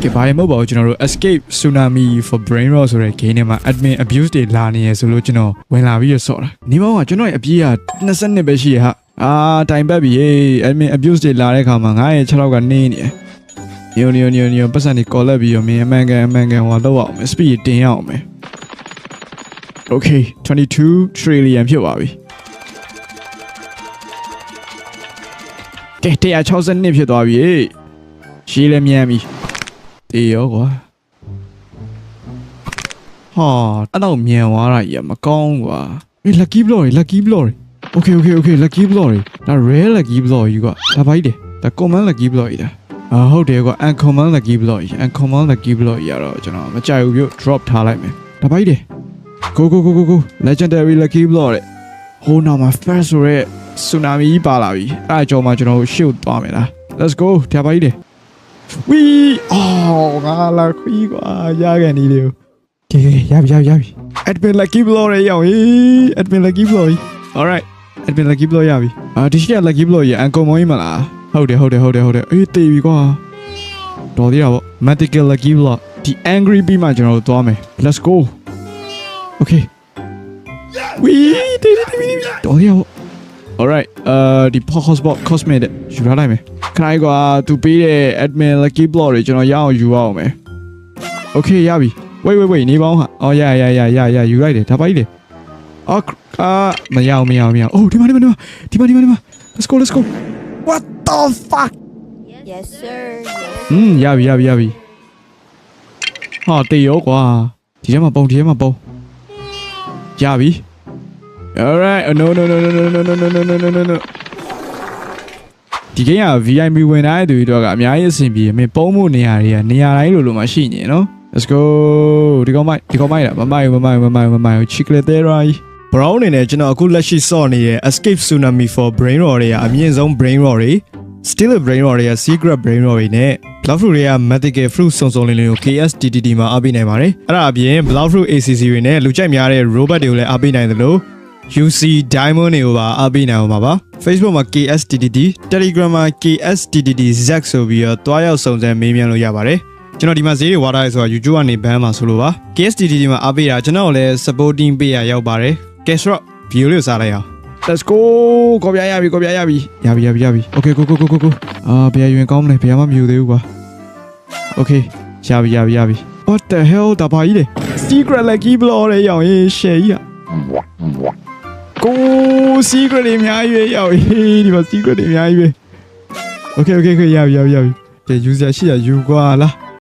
ကဲဘာမှမဟုတ်ပါဘူးကျွန်တော်တို့ escape tsunami for brain rot ဆိုတဲ့ game ထဲမှာ admin abuse တွေလာနေရဆိုလို့ကျွန်တော်ဝင်လာပြီးရဆော့တာနေပေါင်းကကျွန်တော်ရဲ့အပြေးက20ပဲရှိရဟာတိုင်ပတ်ပြီ admin abuse တွေလာတဲ့ခါမှာငါရဲ့6လောက်ကနေနေညိုပတ်စံတွေကော်လက်ပြီးတော့မင်းအမှန်ကန်ဟောလောက်အောင်မယ် speed တင်ရအောင်မယ် okay 22 trillion ဖြစ်ပါပြီကဲ162ဖြစ်သွားပြီရှည်လည်းမြန်ပြီတေးရောကွာဟာအဲ့တော့မြန်သွားတာကြီးမကောင်းကွာlucky block တွေ okay lucky block တွေဒါ rare lucky block ကြီးကွာဒါဘာကြီးလဲဒါ common lucky block ကြီးဒါဟုတ်တယ်ကွာ uncommon lucky block ကြီး uncommon lucky block ကြီးကတော့ကျွန်တော်မကြိုက်ဘူးပြ drop ထားလိုက်မယ်ဒါဘာကြီးလဲ go legendary lucky block တဲ့ဟိုနောက်မှာ first ဆိုရဲ tsunami ကြီးပါလာပြီအဲ့အကြောင်းမှကျွန်တော်ရှေ့သွားမယ်လား let's go ဒါဘာကြီးလဲဝီငါလာခွီးကွာရကန်နေလေကဲရပြီ admin lucky block ရရောက်admin lucky block alright admin lucky block ရပြီဒီရှိက lucky block ရ uncommon ကြီးမလားဟုတ်တယ်အေးတေးပြီကွာတော်သေးတာပေါ့ magical lucky block ဒီ angry ပြီးမှကျွန်တော်တို့သွားမယ် let's go okay ဝီတေးတော်သေးတာပေါ့ alright ဒီ hotspot cosmic တဲ့ယူထားလိုက်မယ်ခဏကွာသူပေးတဲ့ admin lucky block တွေကျွန်တော်ရအောင်ယူအောင်မယ် okay ရပြီ wait နေပေါင်းဟာရယူလိုက်တယ်ဒါပါကြီးလေမရအောင်ဒီမှာ let's go what the fuck Yes sir ရပြီဟာတေရောကွာဒီထဲမှာပုံရပြီ alright no ဒီကိန်းက VIP ဝင်လာတဲ့သူတွေတော့ကအများကြီးအဆင်ပြေမင်းပုံးမှုနေရာတွေကနေရာတိုင်းလိုမှရှိနေနော် let's go ဒီကောင်မိုက်လားမမိုက် chicletera brown အနေနဲ့ကျွန်တော်အခုလက်ရှိစော့နေတဲ့ escape tsunami for brain rot တွေကအမြင့်ဆုံး brain rot တွေ still brain rot တွေက secret brain rot တွေနဲ့ blood fruit တွေက magical fruit စုံလေးကို KSTTT မှာအားပေးနိုင်ပါတယ်အဲ့ဒါအပြင် blood fruit ACC တွေနဲ့လူကြိုက်များတဲ့ robot တွေကိုလည်းအားပေးနိုင်သလိုUC Diamond တွေကိုပါအားပေးနိုင်အောင်ပါ Facebook မှာ KSTTT Telegram မှာ KSTTTZ ဆိုပြီးတော့တွားရောက်စုံစမ်းမေးမြန်းလို့ရပါတယ်ကျွန်တော်ဒီမှာဈေးတွေဝါထားရဲဆိုတာ YouTube ကနေဘန်းမှာဆိုလို့ပါ KSTTT မှာအားပေးတာကျွန်တော်လည်း supporting ပေးရရောက်ပါတယ် Cash Rock video လေးကိုစားလိုက်အောင် Let's go ကော်ပြရပြီ okay go ဘယ်ရင်ကောင်းမလဲဘယ်မှမယူသေးဘူးကွာ okay ရပြီ What the hell ဒါပါကြီးလေ Secret lucky block တွေရောက်ရေး share ကြီးကို secret တွေအများကြီးရောက်ရေးဒီမှာ secret တွေအများကြီးပဲ okay ရပြီ user ရှိရယူကွာလား